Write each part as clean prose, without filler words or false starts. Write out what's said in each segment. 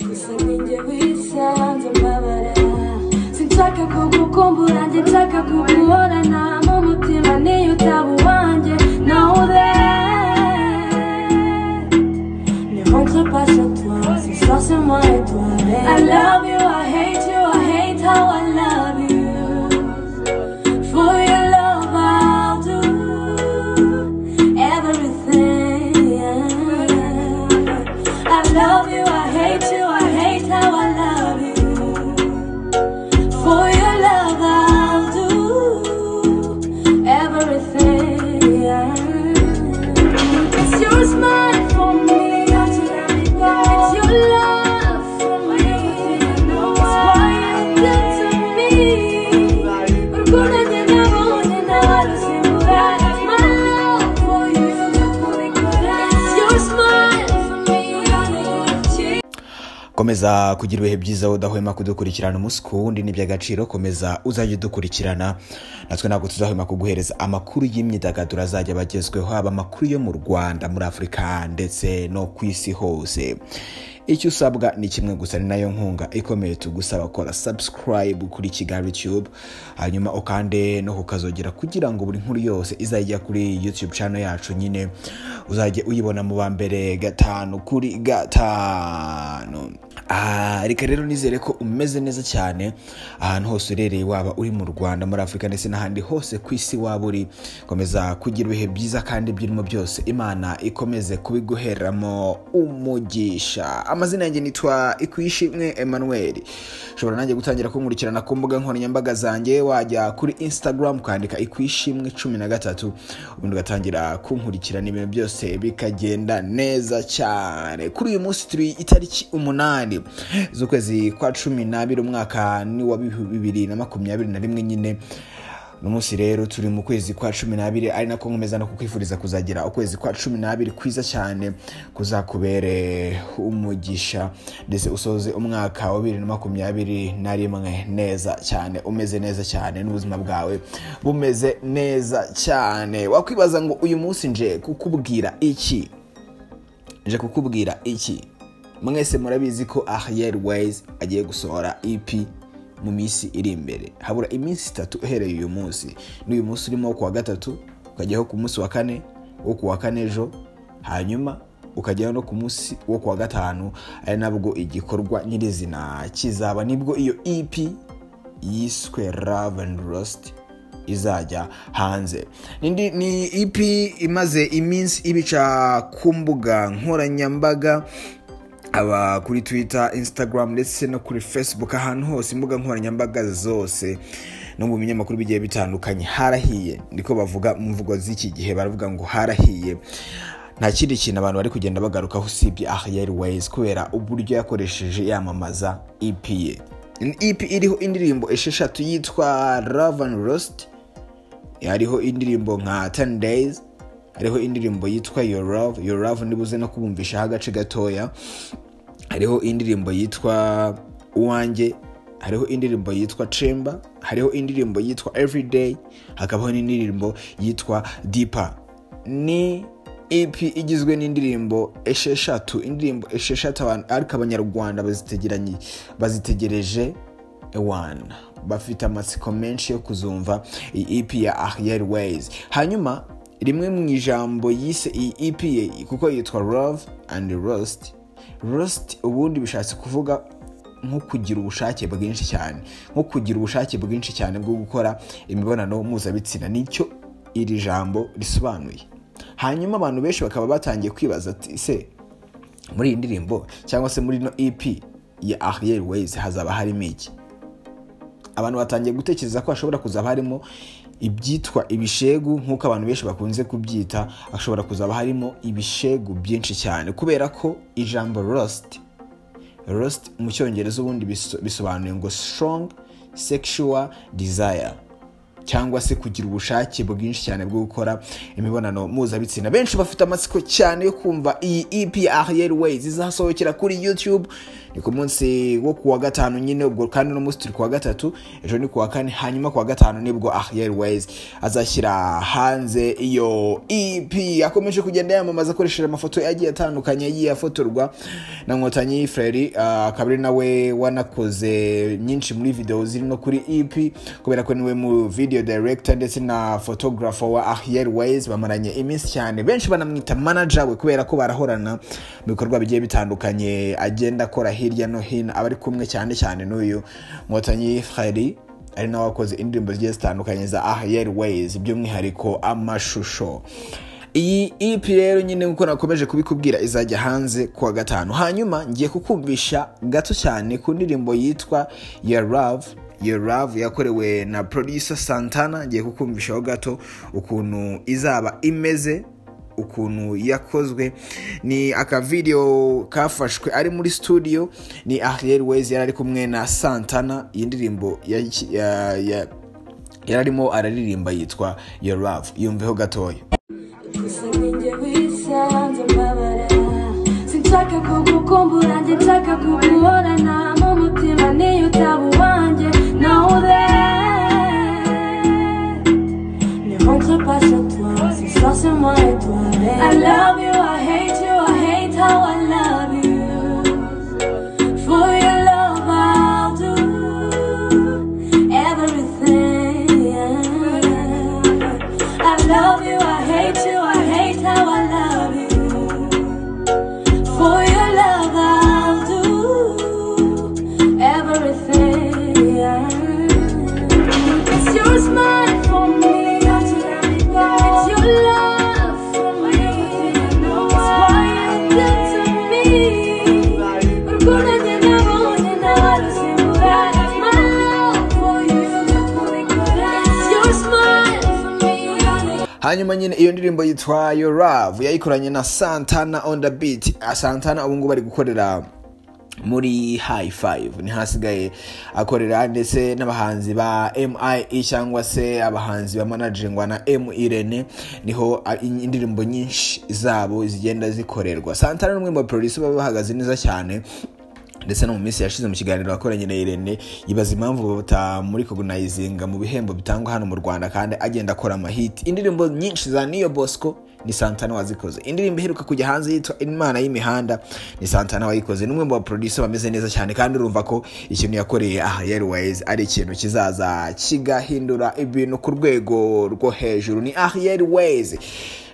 Kusaninje wisanze mbabara sinshaka kugukumbura njye nshaka kuguhorana mu mutima niyo utaba uwanjye know that ne rentre pas sur toi ce soir c'est moi et toi I love you, I hate how I love you for your love I'll do everything I love you, I hate you, I hate how I love you. For your love, I'll do everything. It's your smile for me. It's your love for me. It's what you did to me. It's my love for you. It's your smile for me. Komeza kugira ibihe byiza udahwema kudukurikirana umunsi ku wundi n'iby'agaciro. Komeza uzajya udukurikirana, natwe ntabwo tuzahwema kuguhereza amakuru y'imyidagaduro azajya bagezweho, haba amakuru yo mu Rwanda, muri Afurika ndetse no ku isi hose. Icyo usabwa ni kimwe gusa, ni nayo nkunga ikomeye tugusaba, kora subscribe kuri Kigali YouTube, hanyuma ukande no kukazogera kugira ngo buri nkuru yose izajya kuri YouTube channel yacu nyine uzajye uyibona mu bambere gatanu kuri gatanu. Reka rero nizere ko umeze neza cyane ahantu hose urereye, waba uri mu Rwanda, muri Afurika ndetse n'ahandi hose ku isi waba uri. Komeza kugira ibihe byiza kandi byirimo byose Imana ikomeze kubiguheramo umugisha. Amazina yanjye nitwa Ikwishimwe Emmanuel. Ushobora nanjye gutangira kunkurikirana ku mbuga nkoranyambaga zanjye, wajya kuri Instagram ukandika Ikwishimwe 13 ubundi ugatangira kunkurikirana, ibintu byose bikagenda neza cyane. Kuri uyu munsi turi itariki 8 z'ukwezi kwa 12 umwaka ni wa 2021 nyine. Numunsi rero turi mu kwezi kwa 12, ari nako nkomeza no kukwifuriza kuzagira ukwezi kwa 12 kwiza cyane, kuzakubere umugisha ndetse usoze umwaka wa 2021 neza cyane, umeze neza cyane, n'ubuzima bwawe bumeze neza cyane. Wakwibaza ngo uyu munsi nje kukubwira iki? Mwese murabizi ko Ariel Ways agiye gusohora EP mu minsi iri imbere. Habura iminsi 3 uhereye uyu munsi. N'uyu munsi urimo ku wa gatatu, ukajyaho ku munsi wa kane, wo ku wa kane ejo, hanyuma ukajyaho no ku munsi wo ku wa gatanu, ari nabwo igikorwa nyirizina kizaba, nibwo iyo EP yiswe Love and Rust izajya hanze. Ni EP imaze iminsi ibica ku mbuga nkoranyambaga, aba kuri Twitter, Instagram ndetse no kuri Facebook, ahantu hose imbuga nkoranyambaga zose no mu binyamakuru bigiye bitandukanye. Harahiye ndiko bavuga mu mvugo z'iki gihe, baravuga ngo harahiye. Nta kindi kintu abantu bari kugenda bagarukaho usibye Ariel Ways kubera uburyo yakoresheje yamamaza EP ye. EP iriho indirimbo 6 yitwa Love and Rust, hariho indirimbo nka 10 Days, hariho indirimbo yitwa Your Love ndibuze no kubumvisha agace gatoya, hariho indirimbo yitwa Uwanjye, hariho indirimbo yitwa Chamber, hariho indirimbo yitwa Everyday, hakabaho n'indirimbo yitwa Deeper. Ni EP igizwe n'indirimbo 6, indirimbo 6 ariko abanyarwanda bazitegereje bafite amatsiko menshi yo kuzumva iyi EP ya Ariel Ways. Hanyuma rimwe mu ijambo yise iyi EP ye, kuko yitwa Love and Rust ubundi bishatse kuvuga nko kugira ubushake bwinshi cyane, bwo gukora imibonano mpuzabitsina, nicyo iri jambo risobanuye. Hanyuma abantu benshi bakaba batangiye kwibaza ati se muri iyi ndirimbo cyangwa se muri no EP ya Ariel Ways hazaba harimo iki? Abantu batangiye gutekereza ko hashobora kuzaba harimo ibyitwa ibishegu, nk'uko abantu benshi bakunze kubyita. Ashobora kuzaba harimo ibishegu byinshi cyane, kubera ko ijambo Rust mu cyongereza ubundi bisobanuye ngo strong sexual desire, cyangwa se kugira ubushake bwinshi cyane bwo gukora imibonano mpuzabitsina. Benshi bafite amatsiko cyane yo kumva iyi EP ya Ariel Ways izasohokera kuri YouTube ni ku munsi wo kuwa gatanu nyine, ubwo kandi no munsi turi kuwa gatatu, ejo ni kuwa kane, hanyuma kuwa gatanu nibwo Ariel Ways azashyira hanze iyo EP. Akomeje kugenda yamamaza akoresheje amafoto yagiye atandukanye yagiye afotorwa na Nkotanyi Frere, akaba ari nawe wanakoze nyinshi muri video ziri no kuri EP, kubera ko niwe mu video director ndetse na photographer wa Ariel Ways. Bamaranye iminsi cyane, benshi banamwita manager we kubera ko barahorana mu bikorwa bigiye bitandukanye agenda akora hirya no hino. Abari kumwe cyane cyane n'uyu Nkotanyi Frere, ari nawe wakoze indirimbo zigiye zitandukanye za Ariel Ways, by'umwihariko amashusho. Iyi EP rero nyine nkuko nakomeje kubikubwira izajya hanze kuwa gatanu. Hanyuma ngiye kukumvisha gato cyane ku ndirimbo yitwa Your Love yakorewe na producer Santana. Ngiye kukumvishaho gato ukuntu izaba imeze, ukuntu yakozwe. Ni aka video kafashwe ari muri studio, ni Ariel Ways yari kumwe na Santana. Iyi ndirimbo yararimo araririmba yitwa Your Love, yumveho gatoya. Sinshaka kugukumbura, njye nshaka kuguhorana mu mutima niyo utaba uwanjye. Know that ne rentre pas sur toi, ce soir c'est moi et toi. I love you, I hate how I love you. For your love I'll do everything. I love you, I hate how I love you. For your love I'll do everything. It's your smile for me, it's your love for me, it's why you did to me. Urukundo njye nabonye ntarusimbura. It's my love for you, it's your smile for me. Hanyuma nyine iyo ndirimbo yitwa Your Love yayikoranye na Santana on the beat. Santana ubu ngubu bari gukorera muri High Five, ni hasigaye akorera ndetse n'abahanzi ba MIE cyangwa se abahanzi ba managingwa na M Irene, niho indirimbo nyinshi zabo zigenda zikorerwa. Santana n'umwe mu producer baba bahagaze neza cyane, ndetse no mu minsi yashize mu kiganiro akoranye na Irene yibaza impamvu batamuri recognizinga mu bihembo bitangwa hano mu Rwanda kandi agenda akora amahit. Indirimbo nyinshi za Niyo Bosco ni Santana wazikoze. Indirimbo iheruka kujya hanze yitwa Imana y'imihanda ni Santana wayikoze. Numwe mu producer bameze neza cyane, kandi urumva ko ikintu yakoreye Ariel Ways ari ikintu kizaza kigahindura ibintu ku rwego rwo hejuru. Ni Ariel Ways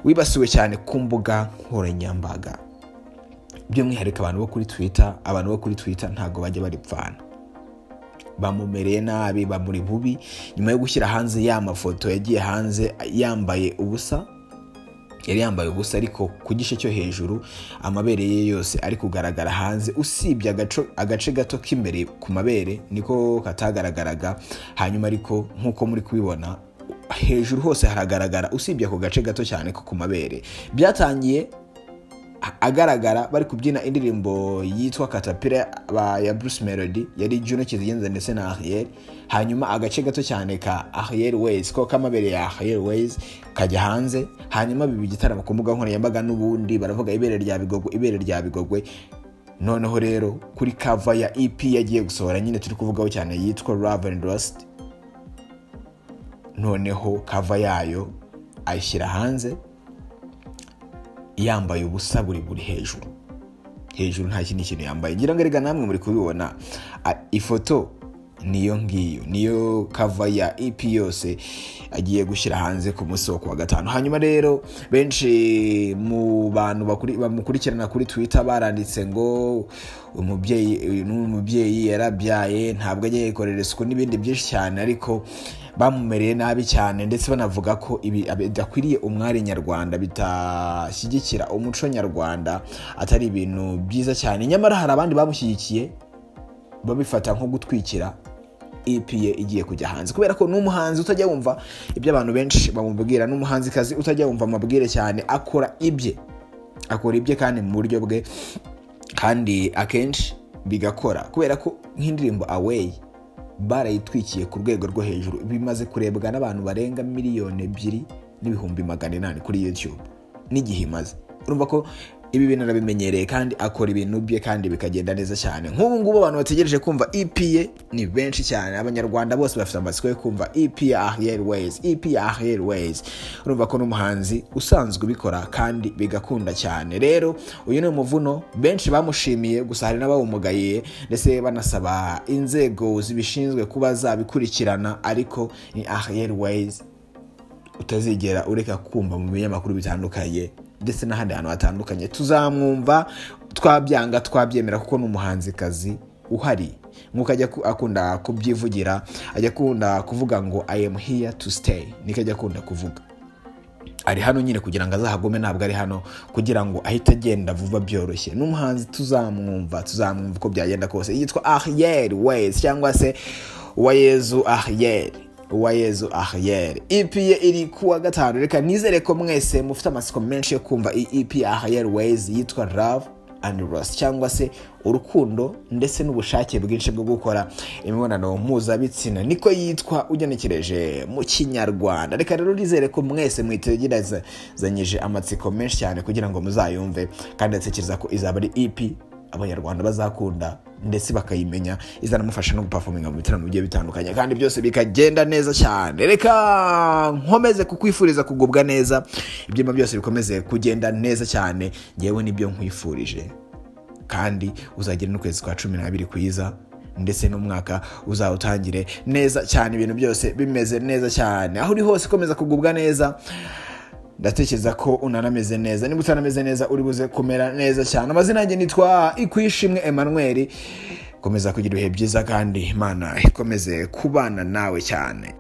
wibasiwe cyane ku mbuga nkoranyambaga, by'umwihariko abantu bo kuri Twitter ntago bajya baripfana, bamumereye nabi, bamuri bubi nyuma yo gushyira hanze ya mafoto yagiye hanze yambaye ubusa. Yari yambaye ubusa ariko ku gice cyo hejuru amabere ye yose ari kugaragara hanze, usibye agace gato k'imbere ku mabere niko katagaragaraga. Hanyuma ariko nkuko muri kubibona hejuru hose haragaragara, usibye ako gace gato cyane ko ku mabere. Byatangiye agaragara bari kubyina indirimbo yitwa Caterpillar ya Bruce Melody, yari Juno Kizigenza ndetse na Ariel. Hanyuma agace gato cyane ka Ariel Ways ko kamabere ya Ariel Ways kajya hanze. Hanyuma bibi gitaramo ku mbuga nkoranyambaga n'ubundi baravuga ibere rya Bigogwe. Noneho rero kuri cover ya EP yagiye gusohora nyine turi kuvugaho cyane yitwa Love and Rust, noneho cover yayo ayishyira hanze yambaye ubusa buri hejuru nta kindi kintu yambaye. Ngira ngo erega namwe muri kubibona ifoto niyo cover ya EP yose agiye gushyira hanze ku munsi wo kuwa gatanu. Hanyuma rero benshi mu bantu bamukurikirana kuri Twitter baranditse ngo umubyeyi yarabyaye ntabwo agiye yikorera isuku n'ibindi byinshi cyane, ariko bamumereye nabi cyane, ndetse banavuga ko ibi bidakwiriye umwari nyarwanda, bitashyigikira umuco nyarwanda, atari ibintu byiza cyane. Nyamara hari abandi bamushyigikiye babifata nko gutwikira EP ye igiye kujya hanze, kubera ko n'umuhanzi utajya wumva ibyo abantu benshi bamubwira, n'umuhanzi kazi utajya wumva amabwire cyane, akora ibye kandi mu buryo bwe, kandi akenshi bigakora, kubera ko nk'indirimbo Away barayitwikiye ku rwego rwo hejuru, bimaze kurebwa n'abantu barenga 2,800,000 kuri YouTube n'igihe imaze. Urumva ko ibi bintu arabimenyereye kandi akora ibintu bye kandi bikagenda neza cyane. Nk'ubu ngubu abantu bategereje kumva EP ye ni benshi cyane, abanyarwanda bose bafite amatsiko yo kumva EP ya Ariel Ways, EP ya Ariel Ways. Urumva ko n'umuhanzi usanzwe ubikora kandi bigakunda cyane. Rero uyu ni umuvuno benshi bamushimiye, gusa hari n'abawumugaye ndetse banasaba inzego zibishinzwe kuba zabikurikirana, ariko ni Ariel Ways utazigera ureka kumva mu binyamakuru bitandukanye ndetse n'ahandi hantu hatandukanye. Tuzamwumva, twabyanga twabyemera, kuko n'umuhanzikazi uhari. Nk'uko ajya akunda kubyivugira, ajya akunda kuvuga ngo I am here to stay, niko ajya akunda kuvuga. Ari hano nyine kugira ngo azahagume, ntabwo ari hano kugira ngo ahite agenda vuba byoroshye. N'umuhanzi tuzamwumva uko byagenda kose. Yitwa Ariel Ways cyangwa se Uwayezu Ariel. Uwayezu Ariel. EP ye iri kuwa gatanu. Reka nizere ko mwese mufite amatsiko menshi yo kumva EP ya Ariel Ways yitwa Love and Lust, cyangwa se urukundo ndetse n'ubushake bwinshi bwo gukora imibonano mpuzabitsina, niko yitwa ugenekereje mu Kinyarwanda. Reka rero nizere ko mwese mwitegerezanyije amatsiko menshi cyane kugira ngo muzayumve, kandi ndatekereza ko izaba ari EP abanyarwanda bazakunda ndetse bakayimenya, izanamufasha no guperforminga mu bitaramo bigiye bitandukanye kandi byose bikagenda neza cyane. Reka nkomeze kukwifuriza kugubwa neza, ibyema byose bikomeze kugenda neza cyane. Ngewe nibyo nkwifurije, kandi uzagira n'ukwezi kwa 12 kwiza, ndetse n'umwaka uzawutangire neza cyane, ibintu byose bimeze neza cyane. Aho uri hose komeza kugubwa neza, ndatekereza ko unanameze neza. Niba utanameze neza uri buze kumera neza cyane. Amazina yanjye nitwa Ikwishimwe Emmanuel. Komeza kugira ibihe byiza kandi Imana ikomeze kubana nawe cyane.